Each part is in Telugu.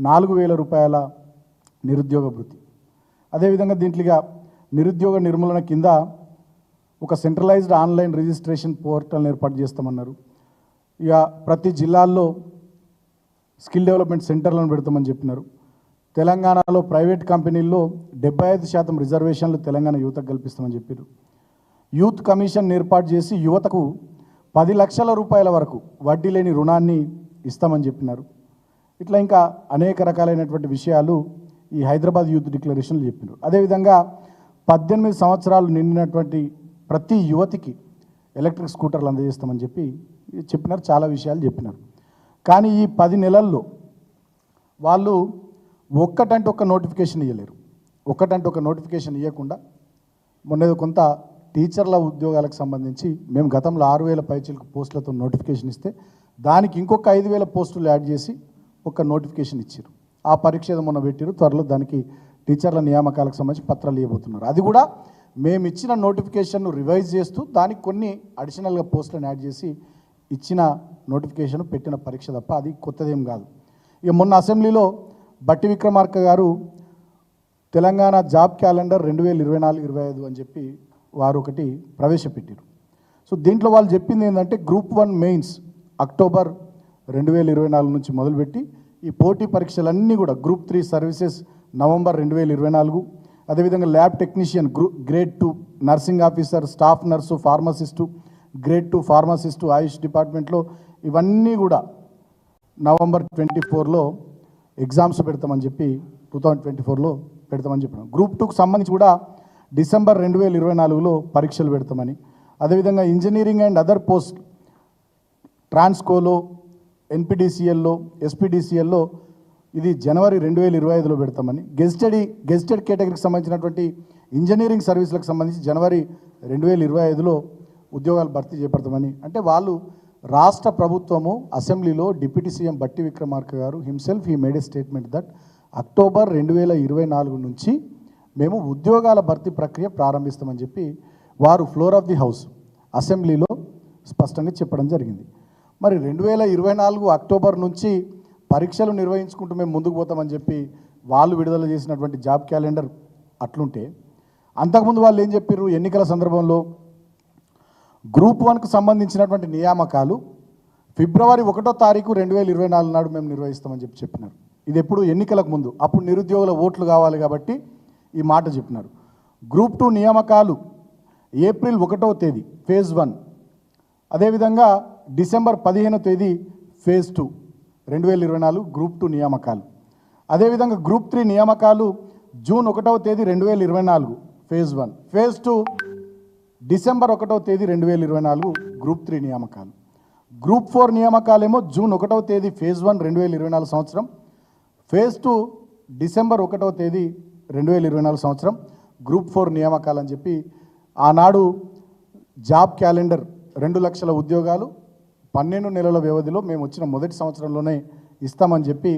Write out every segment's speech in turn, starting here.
4000 రూపాయల నిరుద్యోగ భృతి. అదేవిధంగా దీంట్లోగా నిరుద్యోగ నిర్మూలన కింద ఒక సెంట్రలైజ్డ్ ఆన్లైన్ రిజిస్ట్రేషన్ పోర్టల్ని ఏర్పాటు చేస్తామన్నారు. ఇక ప్రతి జిల్లాల్లో స్కిల్ డెవలప్మెంట్ సెంటర్లను పెడతామని చెప్పినారు. తెలంగాణలో ప్రైవేట్ కంపెనీల్లో 75% రిజర్వేషన్లు తెలంగాణ యువతకు కల్పిస్తామని చెప్పారు. యూత్ కమిషన్ ఏర్పాటు చేసి యువతకు 10 లక్షల రూపాయల వరకు వడ్డీ లేని రుణాన్ని ఇస్తామని చెప్పినారు. ఇట్లా ఇంకా అనేక రకాలైనటువంటి విషయాలు ఈ హైదరాబాద్ యూత్ డిక్లరేషన్లు చెప్పినారు. అదేవిధంగా 18 సంవత్సరాలు నిండినటువంటి ప్రతి యువతికి ఎలక్ట్రిక్ స్కూటర్లు అందజేస్తామని చెప్పినారు. చాలా విషయాలు చెప్పినారు. కానీ ఈ 10 నెలల్లో వాళ్ళు ఒక్కటంటే ఒక్క నోటిఫికేషన్ ఇవ్వలేరు. ఒక్కటంటే ఒక నోటిఫికేషన్ ఇవ్వకుండా మొన్న కొంత టీచర్ల ఉద్యోగాలకు సంబంధించి మేము గతంలో 6000 పైచీలకు పోస్టులతో నోటిఫికేషన్ ఇస్తే దానికి ఇంకొక 5000 పోస్టులు యాడ్ చేసి ఒక నోటిఫికేషన్ ఇచ్చారు. ఆ పరీక్ష ఏదో మొన్న పెట్టారు. త్వరలో దానికి టీచర్ల నియామకాలకు సంబంధించి పత్రాలు ఇవ్వబోతున్నారు. అది కూడా మేము ఇచ్చిన నోటిఫికేషన్ను రివైజ్ చేస్తూ దానికి కొన్ని అడిషనల్గా పోస్టులను యాడ్ చేసి ఇచ్చిన నోటిఫికేషన్ పెట్టిన పరీక్ష తప్ప అది కొత్తదేం కాదు. ఇక మొన్న అసెంబ్లీలో బట్టి విక్రమార్క గారు తెలంగాణ జాబ్ క్యాలెండర్ 2024-25 అని చెప్పి వారు ఒకటి ప్రవేశపెట్టారు. సో దీంట్లో వాళ్ళు చెప్పింది ఏంటంటే గ్రూప్ 1 మెయిన్స్ అక్టోబర్ 2024 నుంచి మొదలుపెట్టి ఈ పోటీ పరీక్షలన్నీ కూడా గ్రూప్ 3 సర్వీసెస్ నవంబర్ 2024, అదేవిధంగా lab technician grade 2, nursing officer, staff nurse, pharmacist, grade 2 pharmacist, Ayush డిపార్ట్మెంట్లో ఇవన్నీ కూడా నవంబర్ 24లో ఎగ్జామ్స్ పెడతామని చెప్పి 2024లో పెడతామని చెప్పినాం. గ్రూప్ 2కు సంబంధించి కూడా డిసెంబర్ 2024లో పరీక్షలు పెడతామని, అదేవిధంగా ఇంజనీరింగ్ అండ్ అదర్ పోస్ట్ ట్రాన్స్కోలో, ఎన్పిడిసిఎల్లో, ఎస్పీడిసిఎల్లో ఇది జనవరి 2025లో పెడతామని, గెజిటెడ్ కేటగిరీకి సంబంధించినటువంటి ఇంజనీరింగ్ సర్వీసులకు సంబంధించి జనవరి 2025లో ఉద్యోగాలు భర్తీ చేపడతామని. అంటే వాళ్ళు రాష్ట్ర ప్రభుత్వము అసెంబ్లీలో డిప్యూటీ సీఎం బట్టి విక్రమార్క గారు himself he made A statement that October 2024 నుంచి మేము ఉద్యోగాల భర్తీ ప్రక్రియ ప్రారంభిస్తామని చెప్పి వారు ఫ్లోర్ ఆఫ్ ది హౌస్ అసెంబ్లీలో స్పష్టంగా చెప్పడం జరిగింది. మరి 2024 అక్టోబర్ నుంచి పరీక్షలు నిర్వహించుకుంటూ మేము ముందుకు పోతామని చెప్పి వాళ్ళు విడుదల చేసినటువంటి జాబ్ క్యాలెండర్ అట్లుంటే, అంతకుముందు వాళ్ళు ఏం చెప్పారు? ఎన్నికల సందర్భంలో గ్రూప్ 1కు సంబంధించినటువంటి నియామకాలు ఫిబ్రవరి 1వ తారీఖు 2024 నాడు మేము నిర్వహిస్తామని చెప్పినారు. ఇది ఎప్పుడు? ఎన్నికలకు ముందు. అప్పుడు నిరుద్యోగుల ఓట్లు కావాలి కాబట్టి ఈ మాట చెప్పినారు. గ్రూప్ 2 నియామకాలు ఏప్రిల్ 1వ తేదీ ఫేజ్ 1, అదేవిధంగా డిసెంబర్ 15వ తేదీ ఫేజ్ 2 2024 గ్రూప్ 2 నియామకాలు. అదేవిధంగా గ్రూప్ 3 నియామకాలు జూన్ 1వ తేదీ 2024 ఫేజ్ 1, ఫేజ్ 2 డిసెంబర్ 1వ తేదీ 2024 గ్రూప్ 3 నియామకాలు. గ్రూప్ 4 నియామకాలేమో జూన్ 1వ తేదీ ఫేజ్ 1 2024 సంవత్సరం, ఫేజ్ 2 డిసెంబర్ 1వ తేదీ 2024 సంవత్సరం గ్రూప్ 4 నియామకాలు అని చెప్పి ఆనాడు జాబ్ క్యాలెండర్ 2 లక్షల ఉద్యోగాలు 12 నెలల వ్యవధిలో మేము వచ్చిన మొదటి సంవత్సరంలోనే ఇస్తామని చెప్పి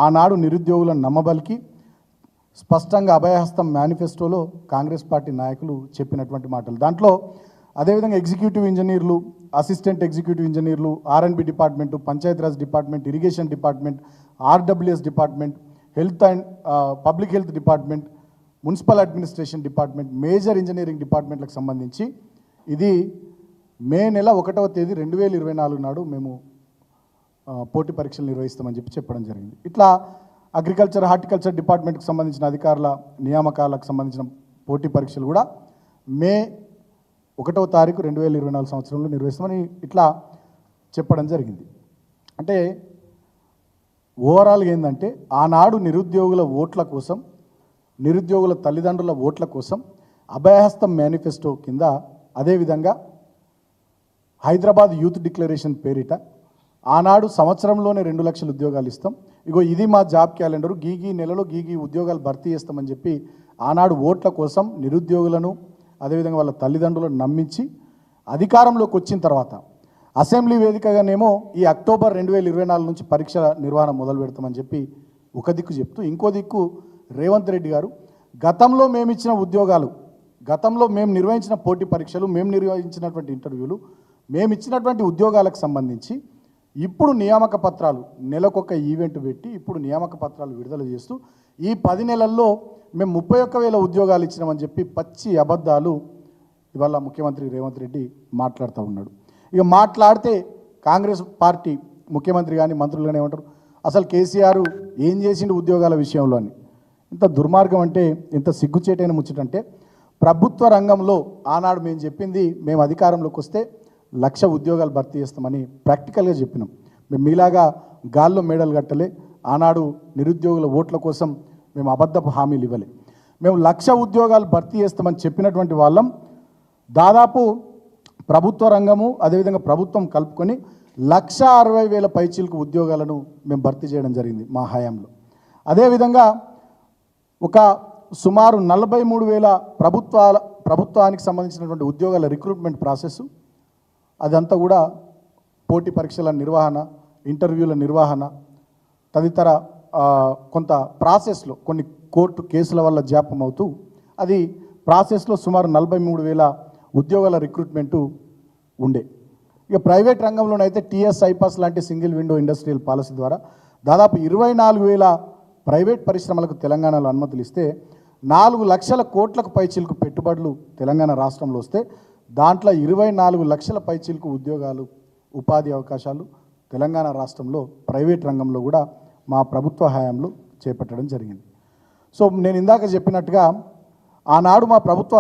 ఆనాడు నిరుద్యోగులను నమ్మబలికి స్పష్టంగా అభయహస్తం మేనిఫెస్టోలో కాంగ్రెస్ పార్టీ నాయకులు చెప్పినటువంటి మాటలు. దాంట్లో అదేవిధంగా ఎగ్జిక్యూటివ్ ఇంజనీర్లు, అసిస్టెంట్ ఎగ్జిక్యూటివ్ ఇంజనీర్లు, R&B department, Panchayati Raj department, irrigation department, RWS department, health and public health department, municipal administration department, major engineering డిపార్ట్మెంట్లకు సంబంధించి ఇది మే నెల 1వ తేదీ 2024 నాడు మేము పోటీ పరీక్షలు నిర్వహిస్తామని చెప్పడం జరిగింది. ఇట్లా అగ్రికల్చర్, హార్టికల్చర్ డిపార్ట్మెంట్కి సంబంధించిన అధికారుల నియామకాలకు సంబంధించిన పోటీ పరీక్షలు కూడా మే 1వ తారీఖు 2024 సంవత్సరంలో నిర్వహిస్తామని ఇట్లా చెప్పడం జరిగింది. అంటే ఓవరాల్గా ఏంటంటే ఆనాడు నిరుద్యోగుల ఓట్ల కోసం, నిరుద్యోగుల తల్లిదండ్రుల ఓట్ల కోసం అభయహస్తం మేనిఫెస్టో కింద, అదేవిధంగా హైదరాబాద్ యూత్ డిక్లరేషన్ పేరిట ఆనాడు సంవత్సరంలోనే 2 లక్షల ఉద్యోగాలు ఇస్తాం, ఇగో ఇది మా జాబ్ క్యాలెండరు, గీగీ నెలలో గీగీ ఉద్యోగాలు భర్తీ చేస్తామని చెప్పి ఆనాడు ఓట్ల కోసం నిరుద్యోగులను, అదేవిధంగా వాళ్ళ తల్లిదండ్రులను నమ్మించి అధికారంలోకి వచ్చిన తర్వాత అసెంబ్లీ వేదికగానేమో ఈ అక్టోబర్ 2024 నుంచి పరీక్షల నిర్వహణ మొదలు పెడతామని చెప్పి ఒక దిక్కు చెప్తూ, ఇంకో దిక్కు రేవంత్ రెడ్డి గారు గతంలో మేము ఇచ్చిన ఉద్యోగాలు, గతంలో మేము నిర్వహించిన పోటీ పరీక్షలు, మేము నిర్వహించినటువంటి ఇంటర్వ్యూలు, మేము ఇచ్చినటువంటి ఉద్యోగాలకు సంబంధించి ఇప్పుడు నియామక పత్రాలు నెలకొక ఈవెంట్ పెట్టి ఇప్పుడు నియామక పత్రాలు విడుదల చేస్తూ ఈ 10 నెలల్లో మేము 31,000 ఉద్యోగాలు ఇచ్చినామని చెప్పి పచ్చి అబద్ధాలు ఇవాళ ముఖ్యమంత్రి రేవంత్ రెడ్డి మాట్లాడుతూ ఉన్నాడు. ఇక మాట్లాడితే కాంగ్రెస్ పార్టీ ముఖ్యమంత్రి కానీ మంత్రులు కానీ ఏమంటారు, అసలు కేసీఆర్ ఏం చేసిండు ఉద్యోగాల విషయంలో అని. ఇంత దుర్మార్గం అంటే, ఇంత సిగ్గుచేటైన ముచ్చటంటే, ప్రభుత్వ రంగంలో ఆనాడు మేము చెప్పింది, మేము అధికారంలోకి వస్తే 1,00,000 ఉద్యోగాలు భర్తీ చేస్తామని ప్రాక్టికల్గా చెప్పినాం. మేము మీలాగా గాల్లో మేడలు కట్టలే, ఆనాడు నిరుద్యోగుల ఓట్ల కోసం మేము అబద్ధపు హామీలు ఇవ్వలే. మేము 1,00,000 ఉద్యోగాలు భర్తీ చేస్తామని చెప్పినటువంటి వాళ్ళం దాదాపు ప్రభుత్వ రంగము అదేవిధంగా ప్రభుత్వం కలుపుకొని 1,60,000 పైచీలకు ఉద్యోగాలను మేము భర్తీ చేయడం జరిగింది మా హయాంలో. అదేవిధంగా ఒక సుమారు 43,000 ప్రభుత్వానికి సంబంధించినటువంటి ఉద్యోగాల రిక్రూట్మెంట్ ప్రాసెస్, అదంతా కూడా పోటీ పరీక్షల నిర్వహణ, ఇంటర్వ్యూల నిర్వహణ తదితర కొంత ప్రాసెస్లో కొన్ని కోర్టు కేసుల వల్ల జాప్యం అవుతూ అది ప్రాసెస్లో సుమారు 43,000 ఉద్యోగాల రిక్రూట్మెంటు ఉండే. ఇక ప్రైవేట్ రంగంలోనైతే టీఎస్ ఐపాస్ లాంటి సింగిల్ విండో ఇండస్ట్రియల్ పాలసీ ద్వారా దాదాపు 24,000 ప్రైవేట్ పరిశ్రమలకు తెలంగాణలో అనుమతులు ఇస్తే 4 లక్షల కోట్లకు పైచీలకు పెట్టుబడులు తెలంగాణ రాష్ట్రంలో వస్తే దాంట్లో 24 లక్షల పైచీలకు ఉద్యోగాలు ఉపాధి అవకాశాలు తెలంగాణ రాష్ట్రంలో ప్రైవేట్ రంగంలో కూడా మా ప్రభుత్వ హయాంలో చేపట్టడం జరిగింది. సో నేను ఇందాక చెప్పినట్టుగా ఆనాడు మా ప్రభుత్వ